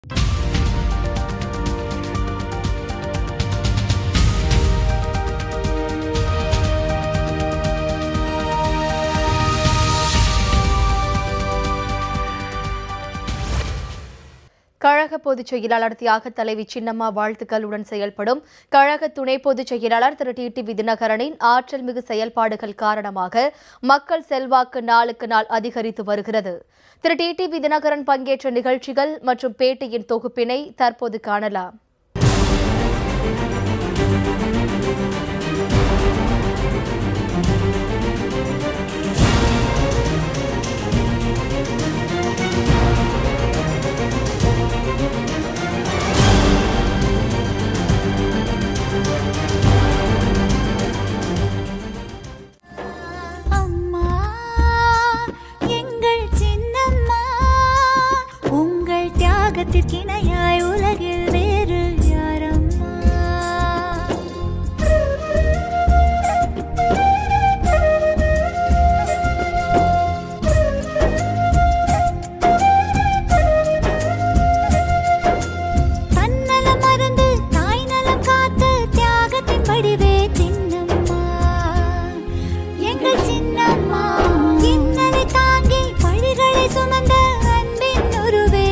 கழக பொதுச் செயலாளர் தியாக தலைவி சின்னம்மா வாழ்த்துக்களுடன் செயல்படும் கழக துணை பொதுச் செயலாளர் திரு டிடிவி தினகரனின் ஆற்றல் மிகு செயல்பாடுகள் காரணமாக மக்கள் செல்வாக்கு நாளுக்கு நாள் அதிகரித்து வருகிறது. திரு டிடிவி தினகரன் பங்கேற்ற நிகழ்ச்சிகள் மற்றும் பேட்டியின் தொகுப்பினை தற்போது காணலாம். தியாகத்திற்கிணையாய் உலகில் வேறு யாரம்மா? தன்னலம் மறந்து தாய் நலம் காத்து தியாகத்தின் வடிவே சின்னம்மா, எங்கள் சின்னம்மா. இன்னலை தாங்கி பழிகளை சுமந்த அன்பின் உருவே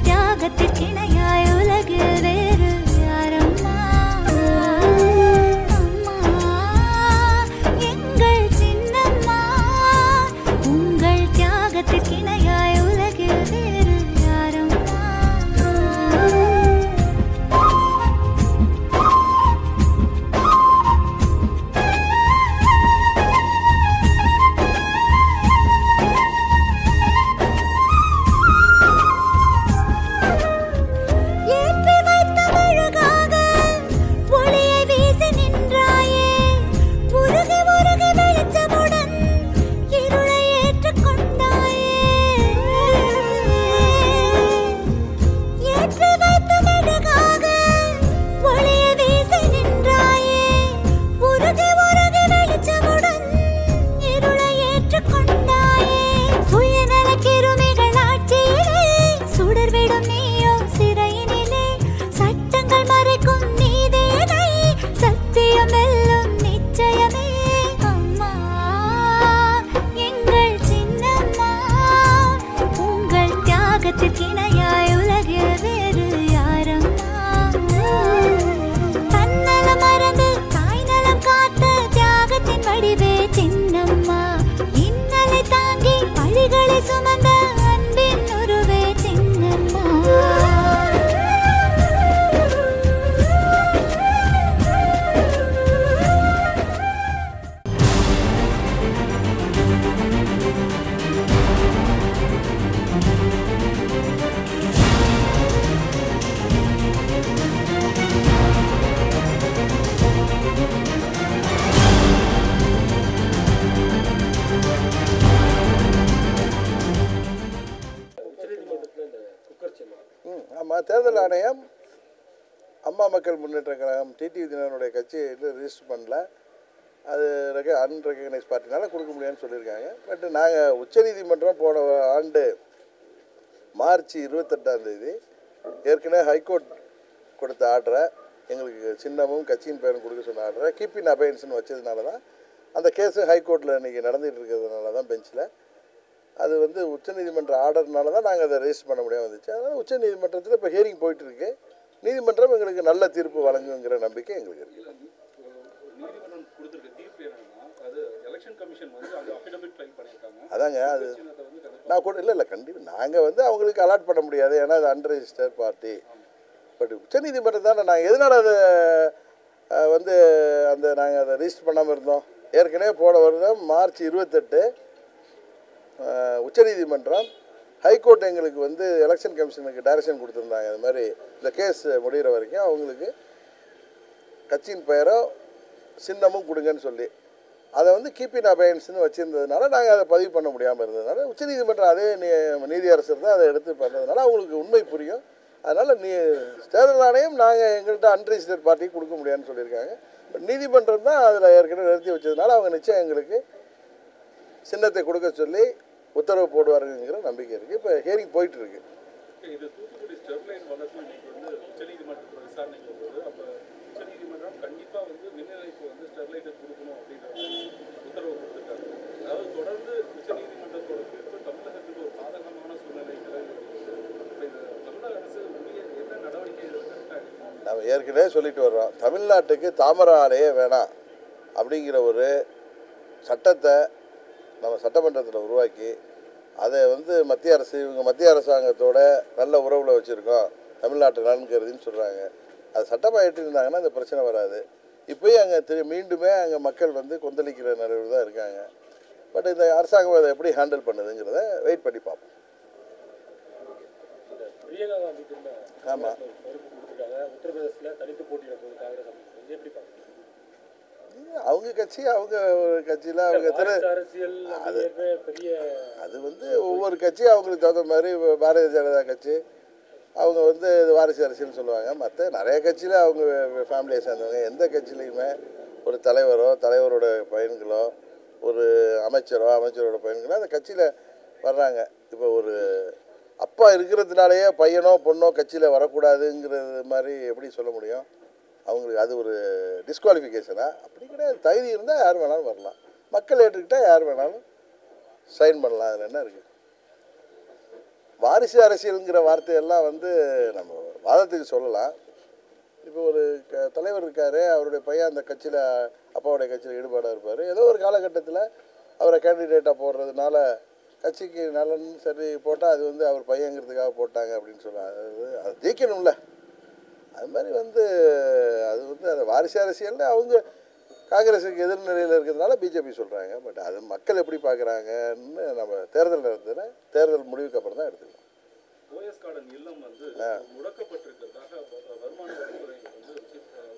தியாகத்திற்கிணையாய் உலகில் வேறு யாரம்மா? அம்மா, எங்கள் சின்னம்மா. உங்கள் தியாகத்திற்கிணையாய் உலகில் வேறு யாரம்மா? தியாகத்திற்கிணையாய் உலகில் வேறு யாரம்மா? தன்னலம் மறந்து தாய் நலம் காத்த தியாகத்தின் வடிவே சின்னம்மா, இன்னலை தாங்கி பழிகளை சுமந்த அன்பின் உருவே சின்னம்மா. ஆமாம், தேர்தல் ஆணையம் அம்மா மக்கள் முன்னேற்ற கழகம் டிடிவி தினகரனுடைய கட்சியை ரிஜிஸ்டர் பண்ணல. அது அன்ரெகனைஸ் பார்ட்டினால கொடுக்க முடியாதுன்னு சொல்லியிருக்காங்க. பட் நாங்கள் உச்சநீதிமன்றம் போன ஆண்டு மார்ச் 28 ஏற்கனவே ஹைகோர்ட் கொடுத்த ஆர்டரை, எங்களுக்கு சின்னமும் கட்சியின் பெயரும் கொடுக்க சொன்ன ஆர்டரை கீப் இன் அபயன்ஸ்னு வச்சதுனால தான் அந்த கேஸு ஹைகோர்ட்டில் இன்றைக்கி நடந்துகிட்டு இருக்கிறதுனால தான் பெஞ்சில் அது உச்சநீதிமன்ற ஆர்டர்னால தான் நாங்கள் அதை ரெஜிஸ்டர் பண்ண முடியாமல் வந்துச்சு. அதனால் உச்சநீதிமன்றத்தில் இப்போ ஹியரிங் போயிட்டுருக்கு. நீதிமன்றம் எங்களுக்கு நல்ல தீர்ப்பு வழங்குங்கிற நம்பிக்கை எங்களுக்கு இருக்குது. அதாங்க அது நான் கூட இல்லை கண்டிப்பாக நாங்கள் அவங்களுக்கு அலாட் பண்ண முடியாது, ஏன்னா அது அன்ரெஜிஸ்டர் பார்ட்டி. பட் உச்சநீதிமன்றம் தானே நாங்கள் எதனால் அதை அந்த நாங்கள் அதை ரெஜிஸ்டர் பண்ணாமல் இருந்தோம். ஏற்கனவே போன வருடம் மார்ச் 28 உச்சநீதிமன்றம் ஹைகோர்ட் எங்களுக்கு எலெக்ஷன் கமிஷனுக்கு டைரக்ஷன் கொடுத்துருந்தாங்க. அது மாதிரி இந்த கேஸ் முடிகிற வரைக்கும் அவங்களுக்கு கட்சியின் பெயரோ சின்னமும் கொடுங்கன்னு சொல்லி அதை கீப் இன் அபயன்ஸ்னு வச்சுருந்ததுனால நாங்கள் அதை பதிவு பண்ண முடியாமல் இருந்ததுனால உச்சநீதிமன்றம் அதே நீதியரசர் தான் அதை எடுத்து பண்ணதுனால அவங்களுக்கு உண்மை புரியும். அதனால் தேர்தல் ஆணையம் நாங்கள் எங்கள்கிட்ட அன்ரெஜிஸ்டர்ட் பார்ட்டிக்கு கொடுக்க முடியாதுன்னு சொல்லியிருக்காங்க. நீதிமன்றம் தான் அதில் ஏற்கனவே நிறுத்தி வச்சதுனால அவங்க நிச்சயம் எங்களுக்கு சின்னத்தை கொடுக்க சொல்லி உத்தரவு போடுவாருங்கிற நம்பிக்கை இருக்குது. இப்போ ஹியரிங் போயிட்டுருக்கு. இது தூத்துக்குடி ஸ்டெர்லைட் வழக்கு இன்னைக்கு வந்து உச்சநீதிமன்றத்தில் விசாரணைக்கு வருது. அப்போ உச்சநீதிமன்றம் கண்டிப்பாக வந்து மின் இணைப்பு வந்து ஸ்டெர்லைட்டை கொடுக்கணும் அப்படின்ற உத்தரவு கொடுத்துருக்காங்க. அதாவது தொடர்ந்து உச்சநீதிமன்றத்தோட தீர்ப்பு தமிழகத்துக்கு ஒரு பாதகமான சூழ்நிலை நிலவி வருகிறது. இப்போ இந்த தமிழக அரசு என்ன நடவடிக்கை கரெக்டாக எடுக்கணும்? நம்ம ஏற்கனவே சொல்லிட்டு வர்றோம், தமிழ்நாட்டுக்கு தாமர ஆலையே வேணாம் அப்படிங்கிற ஒரு சட்டத்தை நம்ம சட்டமன்றத்தில் உருவாக்கி அதை வந்து மத்திய அரசு இவங்க மத்திய அரசாங்கத்தோட நல்ல உறவில் வச்சுருக்கோம், தமிழ்நாட்டு நலன் கருதின்னு சொல்கிறாங்க. அது சட்டமாக ஏற்றிருந்தாங்கன்னா இந்த பிரச்சனை வராது. இப்போயும் அங்கே மீண்டுமே அங்கே மக்கள் வந்து கொந்தளிக்கிற நிலையில் தான் இருக்காங்க. பட் இந்த அரசாங்கம் அதை எப்படி ஹேண்டில் பண்ணுதுங்கிறத வெயிட் பண்ணி பார்ப்போம். ஆமாம், அவங்க கட்சி அவங்க ஒரு கட்சியில் அவங்க அது வந்து ஒவ்வொரு கட்சியும் அவங்களுக்கு தகுந்த மாதிரி பாரதிய ஜனதா கட்சி அவங்க வந்து வாரிசு அரசியல்னு சொல்லுவாங்க. மற்ற நிறைய கட்சியில் அவங்க ஃபேமிலியை சேர்ந்தவங்க. எந்த கட்சியிலையுமே ஒரு தலைவரோட பையன்களோ ஒரு அமைச்சரோட பையன்களோ அந்த கட்சியில் வர்றாங்க. இப்போ ஒரு அப்பா இருக்கிறதுனாலேயே பையனோ பொண்ணோ கட்சியில் வரக்கூடாதுங்கிறது மாதிரி எப்படி சொல்ல முடியும்? அவங்களுக்கு அது ஒரு டிஸ்குவாலிஃபிகேஷனா? அப்படி கிடையாது. தகுதி இருந்தால் யார் வேணாலும் வரலாம். மக்கள் ஏற்றுக்கிட்டால் யார் வேணாலும் சைன் பண்ணலாம். அதில் என்ன இருக்குது? வாரிசு அரசியலுங்கிற வார்த்தையெல்லாம் வந்து நம்ம வாதத்துக்கு சொல்லலாம். இப்போ ஒரு தலைவர் இருக்கார், அவருடைய பையன் அந்த கட்சியில் அப்பாவுடைய கட்சியில் ஈடுபாடாக இருப்பார். ஏதோ ஒரு காலகட்டத்தில் அவரை கேண்டிடேட்டாக போடுறதுனால கட்சிக்கு நலன் சரி போட்டால் அது வந்து அவர் பையங்கிறதுக்காக போட்டாங்க அப்படின்னு சொல்லுவாங்க. அது ஜெயிக்கணும்ல. அது மாதிரி வந்து அது வந்து அந்த வாரிசு அரசியலில் அவங்க காங்கிரஸுக்கு எதிர்நிலையில் இருக்கிறதுனால பிஜேபி சொல்கிறாங்க. பட் அது மக்கள் எப்படி பார்க்குறாங்கன்னு நம்ம தேர்தல் நேரத்தில் தேர்தல் முடிவுக்கு அப்புறம் தான் எடுத்துக்கலாம். ஓஎஸ் கார்டன் இல்லம் வந்து முடக்கப்பட்டிருக்கிறதாக வருமான வரித்துறை வந்து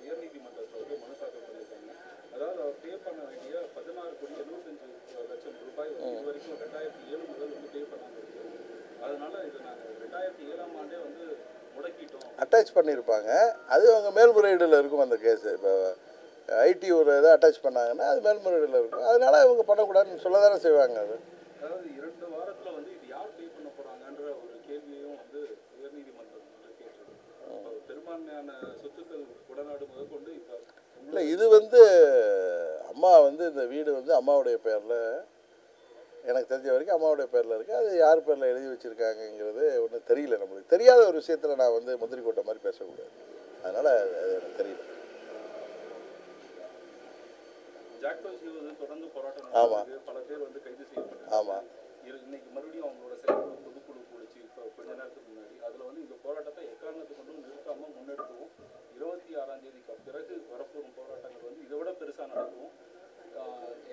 உயர்நீதிமன்றத்தில் வந்து மனு தாக்கல் பண்ணியிருக்காங்க. அதாவது அவர் பே பண்ண வேண்டிய 16,75,00,000 ரூபாய் இது வரைக்கும் 2007 முதல் வந்து பே பண்ணாமல் இருக்கு. அதனால இது நாங்கள் 2007ஆம் ஆண்டே வந்து முடக்கிட்டோம். அட்டாச் பண்ணியிருப்பாங்க. அது அவங்க மேல்முறையீடில் இருக்கும் அந்த கேஸு. இப்போ ஐடி ஒரு இதை அட்டாச் பண்ணாங்கன்னா அது மேல்முறையீடில் இருக்கும். அதனால இவங்க பண்ணக்கூடாதுன்னு சொல்ல தானே செய்வாங்க. அது அதாவது 2 வாரத்தில் வந்து இது யார் பே பண்ண போகிறாங்கன்ற ஒரு கேள்வியும் வந்து உயர்நீதிமன்றம் வந்து கேட்டிருக்கு. பெரும்பான்மையான சொத்துக்கள் உடனாடு முதற்கொண்டு இப்போ இல்லை, இது வந்து அம்மா வந்து இந்த வீடு வந்து அம்மாவுடைய பேரில் எனக்கு தெரிஞ்ச வரைக்கும் அம்மாவுடைய பேரில் இருக்குது. அது யார் பேரில் எழுதி வச்சுருக்காங்கங்கிறது ஒன்றும் தெரியல. நம்மளுக்கு தெரியாத ஒரு விஷயத்தில் நான் வந்து முந்திரி கொட்ட மாதிரி பேசக்கூடாது. அதனால் அது எனக்கு தெரியல. தொடர்ந்து போராட்டம். ஆமாம், பல பேர் வந்து கைது செய்யப்பட்டாங்க. ஆமாம். இன்னைக்கு மறுபடியும் அவங்களோட செயற்குழு பொதுக்குழு கூடிச்சு இப்போ கொஞ்ச நேரத்துக்கு முன்னாடி. அதில் வந்து இந்த போராட்டத்தை எக்காரணத்துக்கு கொண்டும் நிறுத்தாமல் முன்னெடுக்கவும் 26ஆம் தேதிக்கு பிறகு வரப்போகும் போராட்டங்கள் வந்து இதை விட பெருசாக நடக்கும்,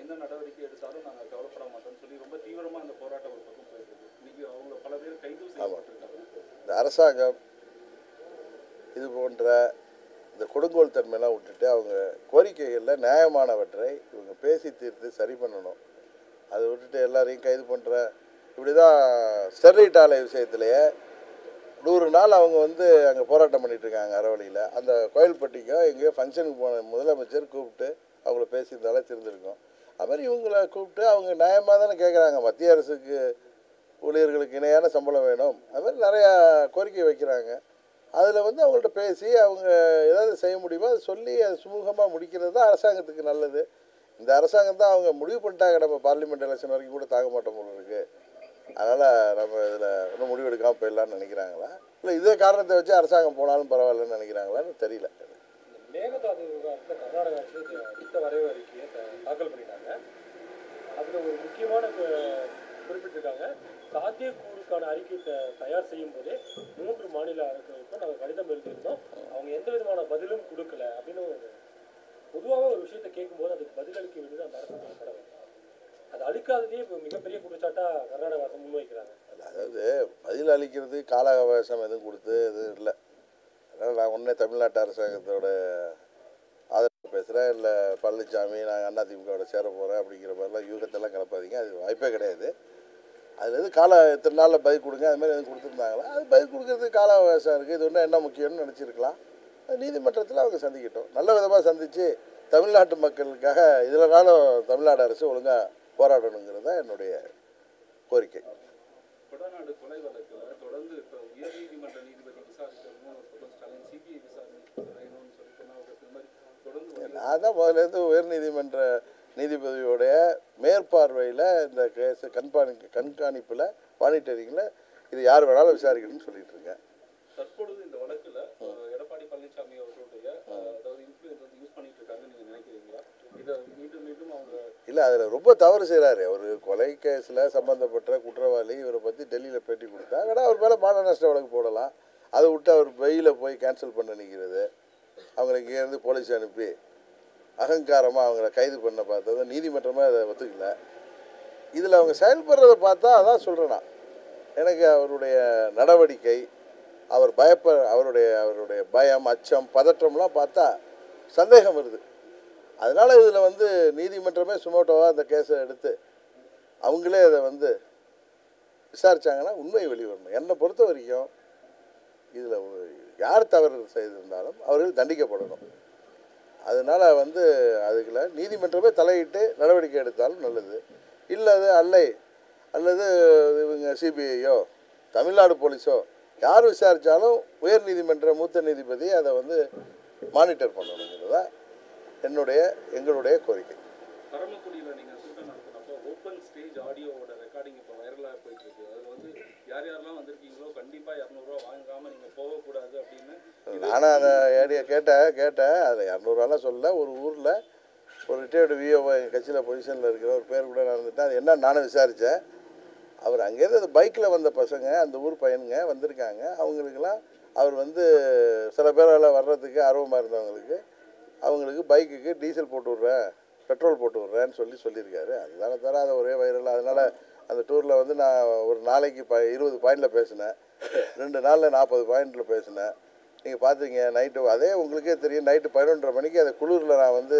என்ன நடவடிக்கை எடுத்தாலும் நாங்கள் கவலைப்பட மாட்டோம்னு சொல்லி ரொம்ப தீவிரமாக அந்த போராட்டம் ஒரு பக்கம் போயிருக்கு. இன்னைக்கு அவங்க பல பேர் கைது செய்யப்பட்டிருக்காங்க. இந்த அரசாங்கம் இது போன்ற இந்த கொடுங்கோல் தன்மையெல்லாம் விட்டுட்டு அவங்க கோரிக்கைகளில் நியாயமானவற்றை இவங்க பேசி தீர்த்து சரி பண்ணணும். அதை விட்டுட்டு எல்லாரையும் கைது பண்ணுற இப்படி தான் ஸ்டெர்லைட் ஆலை விஷயத்துலையே 100 நாள் அவங்க வந்து அங்கே போராட்டம் பண்ணிகிட்ருக்காங்க அறவழியில். அந்த கோயில்பட்டிக்கோ எங்கேயோ ஃபங்க்ஷனுக்கு போன முதலமைச்சர் கூப்பிட்டு அவங்கள பேசியிருந்தாலே தெரிஞ்சிருக்கும். அது மாதிரி இவங்கள கூப்பிட்டு அவங்க நியாயமாக தானே கேட்குறாங்க. மத்திய அரசுக்கு ஊழியர்களுக்கு இணையான சம்பளம் வேணும், அது மாதிரி நிறையா கோரிக்கை வைக்கிறாங்க. அதில் வந்து அவங்கள்ட்ட பேசி அவங்க ஏதாவது செய்ய முடியுமோ அதை சொல்லி அதை சுமூகமாக முடிக்கிறது தான் அரசாங்கத்துக்கு நல்லது. இந்த அரசாங்கம் தான் அவங்க முடிவு பண்ணிட்டாங்க, நம்ம பார்லிமெண்ட் எலெக்ஷன் வரைக்கும் கூட தாங்க மாட்டோம் போல இருக்குது. அதனால் நம்ம இதில் ஒன்றும் முடிவு எடுக்காமல் போயிடலான்னு நினைக்கிறாங்களா, இல்லை இதே காரணத்தை வச்சு அரசாங்கம் போனாலும் பரவாயில்லன்னு நினைக்கிறாங்களான்னு தெரியல. மேகதாது விவகாரத்தில் கர்நாடக அரசு திட்ட வரைவு அறிக்கையை தாக்கல் பண்ணிட்டாங்க. அதில் ஒரு முக்கியமான குறிப்பிட்டிருக்காங்க, சாத்தியக்கூறுக்கான அறிக்கை தயார் செய்யும் போதே 3 மாநில அரசுகளுக்கும் நாங்கள் கடிதம் எழுதியிருந்தோம், அவங்க எந்த விதமான பதிலும் கொடுக்கல அப்படின்னு. பொதுவாக ஒரு விஷயத்தை கேட்கும்போது அதுக்கு பதிலளிக்க வேண்டியது அந்த அரசு கடமை. அது அளிக்காததே இப்போ மிகப்பெரிய குற்றச்சாட்டாக கர்நாடக அரசு முன்வைக்கிறாங்க. அதாவது பதில் அளிக்கிறது கால அவகாசம் எதுவும் கொடுத்து எதுவும் இல்லை. அதனால் நான் ஒன்றே தமிழ்நாட்டு அரசாங்கத்தோட ஆதரவு பேசுகிறேன், இல்லை பழனிசாமி நாங்கள் அதிமுகவோட சேர போகிறேன் அப்படிங்கிற மாதிரிலாம் யூகத்தெல்லாம் கிளப்பாதீங்க. அது வாய்ப்பே கிடையாது. அதில் எது இத்தனை நாளில் பதில் கொடுங்க அது மாதிரி எதுவும் கொடுத்துருந்தாங்களா, அது பதில் கொடுக்கறதுக்கு கால அவகாசம் இருக்குது. இது ஒன்றும் என்ன முக்கியம்னு நினச்சிருக்கலாம். அது நீதிமன்றத்தில் அவங்க சந்திக்கட்டும், நல்ல விதமாக சந்தித்து தமிழ்நாட்டு மக்களுக்காக இதிலனாலும் தமிழ்நாடு அரசு ஒழுங்காக போராடணுங்கிறது தான் என்னுடைய கோரிக்கை. கொடநாடு கொலை வழக்கில் தொடர்ந்து இப்போ உயர்நீதிமன்ற நீதிபதி விசாரிக்கணும், ஸ்டாலின் சிபிஐ விசாரணைன்னு சொல்லி தொடர்ந்து நான் தான் முதலேருந்து உயர்நீதிமன்ற நீதிபதியோடைய மேற்பார்வையில் இந்த கேஸு கண்காணிப்பில் மானிட்டரிங்கில் இது யார் வேணாலும் விசாரிக்கணும்னு சொல்லிட்டு இருக்கேன். தற்பொழுது இந்த வழக்கில் எடப்பாடி பழனிசாமி அவர்களுடைய அதாவது இன்ஃப்ளூயன்ஸ் வந்து யூஸ் பண்ணிட்டு இருக்காங்கன்னு நீங்கள் நினைக்கிறீங்களா? இதை மீண்டும் மீண்டும் அவங்க இல்லை, அதில் ரொம்ப தவறு செய்கிறாரு. அவர் கொலை கேஸில் சம்மந்தப்பட்ட குற்றவாளி. இவரை பற்றி டெல்லியில் பேட்டி கொடுத்தா வேணா அவர் மேலே மான நஷ்ட வழக்கு போடலாம். அதை விட்டு அவர் வெயிலில் போய் கேன்சல் பண்ண நிற்கிறது, அவங்களுக்கு இங்கேருந்து போலீஸ் அனுப்பி அகங்காரமாக அவங்கள கைது பண்ண பார்த்தது நீதிமன்றமாக அதை ஒத்துக்கல. இதில் அவங்க செயல்படுறதை பார்த்தா அதான் சொல்கிறேன் நான். எனக்கு அவருடைய நடவடிக்கை, அவருடைய பயம், அச்சம், பதற்றம்லாம் பார்த்தா சந்தேகம் வருது. அதனால் இதில் வந்து நீதிமன்றமே சுமோட்டோவாக அந்த கேஸை எடுத்து அவங்களே அதை வந்து விசாரித்தாங்கன்னா உண்மை வெளிவரணும். என்னை பொறுத்த வரைக்கும் இதில் யார் தவறு செய்திருந்தாலும் அவர்கள் தண்டிக்கப்படணும். அதனால் வந்து அதுக்குள்ள நீதிமன்றமே தலையிட்டு நடவடிக்கை எடுத்தாலும் நல்லது. இல்லை அல்லது இவங்க சிபிஐயோ தமிழ்நாடு போலீஸோ யார் விசாரித்தாலும் உயர் நீதிமன்ற மூத்த நீதிபதி அதை வந்து மானிட்டர் பண்ணணுங்கிறது தான் எங்களுடைய கோரிக்கை. பரமக்குடியில் நீங்கள் கூட்டம் நடத்தினப்போ ஓப்பன் ஸ்டேஜ் ஆடியோவோட ரெக்கார்டிங் இப்போ வைரலாக போயிட்டு இருக்கு. அது வந்து யாரெல்லாம் வந்திருக்கீங்களோ கண்டிப்பாக 200 ரூபா வாங்காமல் நீங்கள் போகக்கூடாது அப்படின்னு நானும் அதை ஏடியை கேட்டேன். அதில் 200 ரூபாலாம் சொல்ல. ஒரு ஊரில் ஒரு ரிட்டையர்டு விஓஓ எங்கள் கட்சியில் பொசிஷனில் இருக்கிற ஒரு பேர் கூட நடந்துட்டேன். அது என்ன நானும் விசாரித்தேன். அவர் அங்கேருந்து அந்த பைக்கில் வந்த பசங்க, அந்த ஊர் பையனுங்க வந்திருக்காங்க. அவங்களுக்கெல்லாம் அவர் வந்து சில பேரெல்லாம் வர்றதுக்கு ஆர்வமாக இருந்தவங்களுக்கு அவங்களுக்கு பைக்குக்கு டீசல் போட்டு விட்றேன், பெட்ரோல் போட்டு விட்றேன்னு சொல்லியிருக்காரு. அதுதானே தவிர அதை ஒரே வைரல். அதனால் அந்த டூரில் வந்து நான் ஒரு நாளைக்கு 20 பாயிண்டில் பேசினேன், 2 நாளில் 40 பாயிண்டில் பேசினேன். நீங்கள் பார்த்துங்க நைட்டு அதே உங்களுக்கே தெரியும். நைட்டு 11:30 மணிக்கு அந்த குளூரில் நான் வந்து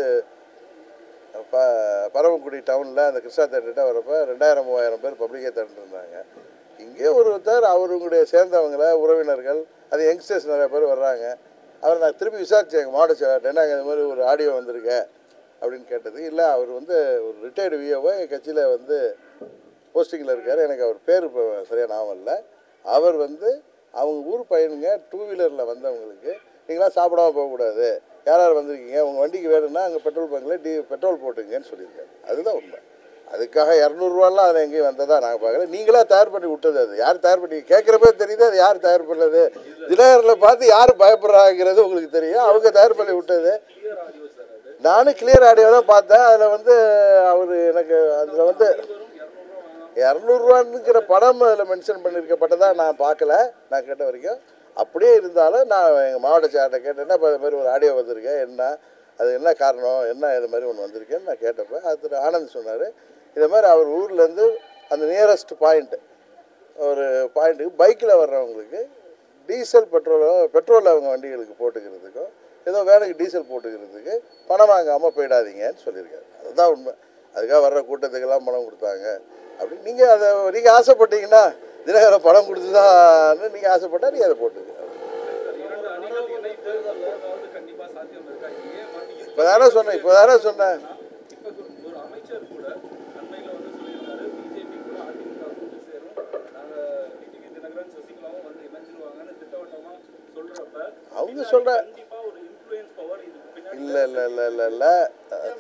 பரமக்குடி டவுனில் அந்த கிருஷ்ணா தேட்டர்கிட்ட வரப்போ 2000-3000 பேர் பப்ளிக்கே திரண்டுருந்தாங்க. இங்கே ஒருத்தர் அவருடைய சேர்ந்தவங்கள உறவினர்கள், அது யங்ஸ்டர்ஸ் நிறைய பேர் வர்றாங்க. அவர் நான் திருப்பி விசாரித்தேன் எங்கள் மாவட்ட செயலாளர், என்ன இந்த மாதிரி ஒரு ஆடியோ வந்திருக்க அப்படின்னு கேட்டது. இல்லை, அவர் வந்து ஒரு ரிட்டையர்டு விஓவை எங்கள் கட்சியில் வந்து போஸ்டிங்கில் இருக்கார். எனக்கு அவர் பேர் இப்போ சரியாக ஞாபகம் இல்லை. அவர் வந்து அவங்க ஊர் பையனுங்க 2 வீலரில் வந்தவங்களுக்கு நீங்களாம் சாப்பிடாம போகக்கூடாது, யார் வந்திருக்கீங்க, உங்கள் வண்டிக்கு வேணும்னா அங்கே பெட்ரோல் பங்கில் பெட்ரோல் போட்டுங்கன்னு சொல்லியிருக்காரு. அதுதான் உண்மை. அதுக்காக 200 ரூபாலாம் அதில் எங்கேயும் வந்ததா நாங்கள் பார்க்கல. நீங்களாக தயார் பண்ணி விட்டது. அது யார் தயார் பண்ணி கேட்குறப்பே தெரியுது அது யார் தயார் பண்ணது. தினகரில் பார்த்து யார் பயப்படுறாங்கிறது உங்களுக்கு தெரியும். அவங்க தயார் பண்ணி விட்டது. நானும் கிளியர் ஆடியோ தான் பார்த்தேன். அதில் வந்து அவர் எனக்கு அதில் வந்து 200 ரூபான்னுங்கிற படம் அதில் மென்ஷன் பண்ணியிருக்கப்பட்டதான் நான் பார்க்கல. நான் கேட்ட வரைக்கும் அப்படியே இருந்தாலும் நான் எங்கள் மாவட்ட செயலாளர்கிட்ட கேட்டேன்னா இப்போ அது மாதிரி ஒரு ஆடியோ வந்திருக்கேன், என்ன அது என்ன காரணம், என்ன இது மாதிரி ஒன்று வந்திருக்கேன்னு நான் கேட்டப்போ அது ஆனந்த் சொன்னார். இதை மாதிரி அவர் ஊர்லேருந்து அந்த நியரஸ்ட் ஒரு பாயிண்ட்டுக்கு பைக்கில் வர்றவங்களுக்கு டீசல் பெட்ரோல் அவங்க வண்டிகளுக்கு போட்டுக்கிறதுக்கும் ஏதோ வேலைக்கு டீசல் போட்டுக்கிறதுக்கு பணம் வாங்காமல் போயிடாதீங்கன்னு சொல்லியிருக்காரு. அதுதான் உண்மை. அதுக்காக வர்ற கூட்டத்துக்கெல்லாம் பணம் கொடுத்தாங்க அப்படின்னு நீங்கள் ஆசைப்பட்டீங்கன்னா தினகரன் பணம் கொடுத்து தான் நீங்கள் ஆசைப்பட்டால் நீங்கள் அதை போட்டுங்க. இப்போ தானே சொன்னேன் ஒரு அமைச்சர் கூட அண்மையில் வந்து சொல்லியிருக்காரு, பிஜேபி கூட அதிமுக கூட்டு சேரும், நாங்கள் டிடிவி தினகரன் சசிகலாவும் வந்து இணைஞ்சிருவாங்கன்னு திட்டவட்டமாக சொல்கிறப்ப அவங்க சொல்கிற கண்டிப்பாக ஒரு இன்ஃப்ளூயன்ஸ் பவர் இதுக்கு இல்லை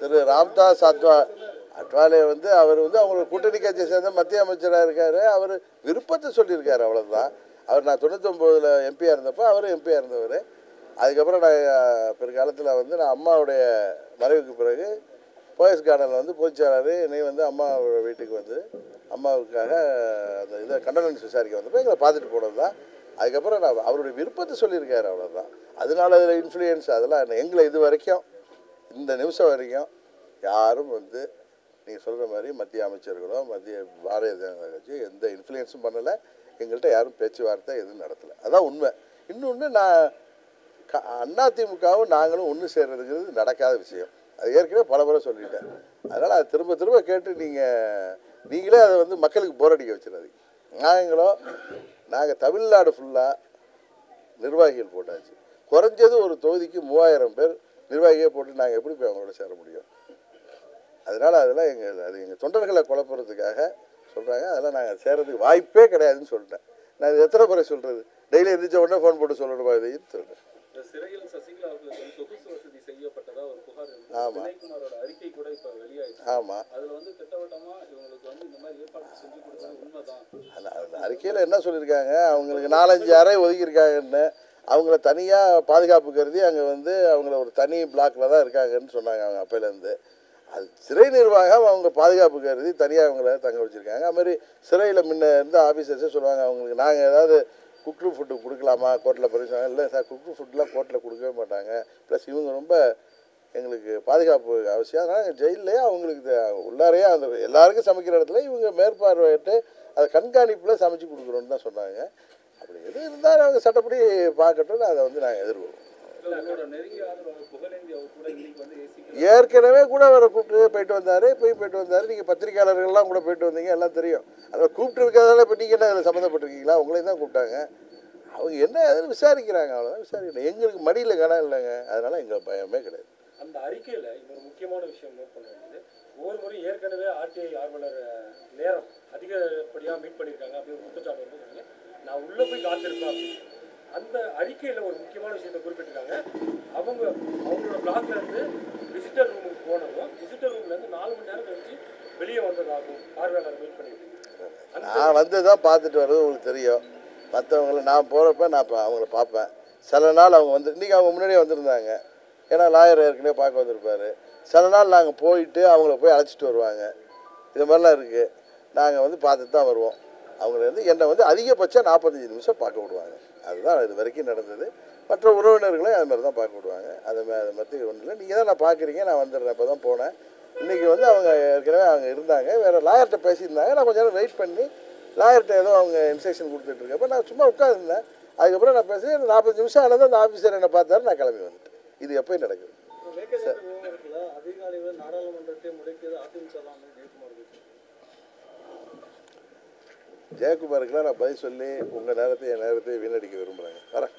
திரு ராம்தாஸ் அத்வாலே வந்து அவர் வந்து அவங்களோட கூட்டணி கட்சியை சேர்ந்த மத்திய அமைச்சராக இருக்கார். அவர் விருப்பத்தை சொல்லியிருக்காரு, அவ்வளோதான். அவர் நான் 99 எம்பியாக இருந்தப்போ அவரும் எம்பியாக இருந்தவர். அதுக்கப்புறம் நான் பிற்காலத்தில் வந்து நான் அம்மாவுடைய மறைவுக்கு பிறகு போயஸ் கார்டனில் வந்து பொதுச்செயலாளர் என்னை வந்து அம்மா வீட்டுக்கு வந்து அம்மாவுக்காக அந்த இதை கண்டனன்ஸ் விசாரிக்க வந்தப்போ எங்களை பார்த்துட்டு போனது தான். அதுக்கப்புறம் நான் அவருடைய விருப்பத்தை சொல்லியிருக்காரு, அவ்வளோதான். அதனால அதில் இன்ஃப்ளூயன்ஸ் அதெல்லாம் எங்களை இது வரைக்கும் இந்த நிமிஷம் வரைக்கும் யாரும் வந்து நீங்கள் சொல்கிற மாதிரி மத்திய அமைச்சர்களோ மத்திய பாரதிய ஜனதா கட்சி எந்த இன்ஃப்ளூயன்ஸும் பண்ணலை. எங்கள்கிட்ட யாரும் பேச்சுவார்த்தை எதுவும் நடத்தலை. அதான் உண்மை. இன்னொன்று, நான் அதிமுகவும் நாங்களும் ஒன்று சேர்றதுங்கிறது நடக்காத விஷயம். அது ஏற்கனவே பல முறை சொல்லிட்டேன். அதனால் அதை திரும்ப கேட்டு நீங்களே அதை வந்து மக்களுக்கு போரடிக்க வச்சிடாதீங்க. நாங்கள் தமிழ்நாடு ஃபுல்லாக நிர்வாகிகள் போட்டாச்சு. குறைஞ்சது ஒரு தொகுதிக்கு 3000 பேர் நிர்வாகியே போட்டு நாங்கள் எப்படி போய் அவங்களோட சேர முடியும்? அதனால் அதெல்லாம் எங்கள் தொண்டர்களை குழப்புறதுக்காக சொல்கிறாங்க. அதெல்லாம் நாங்கள் சேரதுக்கு வாய்ப்பே கிடையாதுன்னு சொல்லிட்டேன். நான் இது எத்தனை முறை சொல்கிறது? டெய்லி எந்திரிச்ச உடனே ஃபோன் போட்டு சொல்லணுமா இதைன்னு சொல்கிறேன். சிறையில் சசிகலா அவர்களுக்கு சொகுசு வசதி செய்யப்பட்டதா ஒரு புகார் இருந்தது. ஆமாம் விஜயகுமாரோட அறிக்கை கூட இப்போ வெளியாயிடுச்சு. ஆமாம். அதில் வந்து திட்டவட்டமாக இவங்களுக்கு வந்து இந்த மாதிரி ஏற்பாடு செஞ்சு கொடுத்தது உண்மைதான். அந்த அறிக்கையில் என்ன சொல்லியிருக்காங்க, அவங்களுக்கு 4-5 அறை ஒதுக்கியிருக்காங்கன்னு, அவங்கள தனியாக பாதுகாப்பு கருதி அங்கே வந்து அவங்கள ஒரு தனி பிளாக்கில் தான் இருக்காங்கன்னு சொன்னாங்க அவங்க அப்பையிலேருந்து. அது சிறை நிர்வாகம் அவங்க பாதுகாப்பு கருதி தனியாக அவங்கள தங்க வச்சுருக்காங்க. அதுமாதிரி சிறையில் முன்ன இருந்த ஆஃபீஸர்ஸே சொல்லுவாங்க, அவங்களுக்கு நாங்கள் ஏதாவது குக்டு ஃபுட்டு கொடுக்கலாமா கோர்ட்டில் பரிசு. இல்லை சார், குக்டு ஃபுட்லாம் கோர்ட்டில் கொடுக்கவே மாட்டாங்க. ப்ளஸ் இவங்க ரொம்ப எங்களுக்கு பாதுகாப்பு அவசியம். அதனால் ஜெயிலே அவங்களுக்கு உள்ளாரையே அந்த எல்லாருக்கும் சமைக்கிற இடத்துல இவங்க மேற்பார்வையிட்டு அதை கண்காணிப்பில் சமைச்சு கொடுக்குறோன்னு தான் சொன்னாங்க. அப்படி எது இருந்தாலும் அவங்க சட்டப்படி பார்க்கட்டும்னு அதை வந்து நாங்கள் எதிர்கொள்வோம். ஏற்கனவே கூட அவரை கூப்பிட்டு போயிட்டு வந்தார், போயிட்டு வந்தார். நீங்கள் பத்திரிகையாளர்கள்லாம் கூட போயிட்டு வந்தீங்க, எல்லாம் தெரியும். அதை கூப்பிட்டு இருக்கிறதால இப்போ நீங்கள் என்ன அதில் சம்மந்தப்பட்டிருக்கீங்களா? உங்களையும் தான் கூப்பிட்டாங்க. அவங்க என்ன எதுன்னு விசாரிக்கிறாங்க, அவ்வளோதான் விசாரிக்கணும். எங்களுக்கு மடியில் கணம் இல்லைங்க, அதனால் எங்களுக்கு பயமே கிடையாது. அந்த அறிக்கையில் இன்னொரு முக்கியமான விஷயம் நோட் பண்ண வேண்டியது, ஒவ்வொரு முறையும் ஏற்கனவே ஆர்டிஐ ஆர்வலர் நேரம் அதிகப்படியாக மீட் பண்ணியிருக்காங்க அப்படின்னு குற்றச்சாட்டு வந்து சொன்னீங்க. நான் உள்ளே போய் காத்திருப்பேன் அப்படின்னு. அந்த அறிக்கையில் ஒரு முக்கியமான விஷயத்தை குறிப்பிட்டிருக்காங்க. அவங்களோட பிளாக்ல இருந்து விசிட்டர் ரூமுக்கு போனதும் விசிட்டர் ரூம்லேருந்து 4 மணி நேரம் கழிச்சு வெளியே வந்ததாகும் பார்வையாளர் மீட் பண்ணிட்டு. நான் வந்து தான் பார்த்துட்டு வர்றது உங்களுக்கு தெரியும். மற்றவங்கள நான் போகிறப்ப நான் அவங்கள பார்ப்பேன். சில நாள் அவங்க வந்து இன்றைக்கி அவங்க முன்னாடியே வந்திருந்தாங்க, ஏன்னா லாயர் ஏற்கனவே பார்க்க வந்திருப்பார். சில நாள் நாங்கள் போயிட்டு அவங்கள போய் அழைச்சிட்டு வருவாங்க. இது மாதிரிலாம் இருக்குது. நாங்கள் வந்து பார்த்துட்டு தான் வருவோம். அவங்கள வந்து என்னை வந்து அதிகபட்சம் 45 நிமிஷம் பார்க்க விடுவாங்க. அதுதான் இது வரைக்கும் நடந்தது. மற்ற உறவினர்களையும் அது மாதிரி தான் பார்க்க விடுவாங்க. அதை மற்ற ஒன்றும் இல்லை. நீங்கள் தான் நான் பார்க்குறீங்க, நான் வந்துடுறேன். இப்போ தான் போனேன். இன்றைக்கி வந்து அவங்க ஏற்கனவே அவங்க இருந்தாங்க, வேறு லாயர்கிட்ட பேசியிருந்தாங்க. நான் கொஞ்சம் நேரம் வெயிட் பண்ணி லாயர்கிட்ட ஏதோ அவங்க இன்ஸ்ட்ரக்ஷன் கொடுத்துட்ருக்கப்போ நான் சும்மா உட்காந்துருந்தேன். அதுக்கப்புறம் நான் பேசி 45 நிமிஷம் ஆனது அந்த ஆஃபீஸர் என்னை பார்த்தாரு, நான் கிளம்பி வந்துட்டேன். இது எப்போயும் நடக்குது. அதிகாரிகள் நாடாளுமன்றத்தை முடக்கியது அதிமுக தான். ஜெயக்குமாருக்கெல்லாம் நான் பதில் சொல்லி உங்கள் நேரத்தை என் நேரத்தை வீணடிக்க விரும்புகிறேங்க. வரேன்.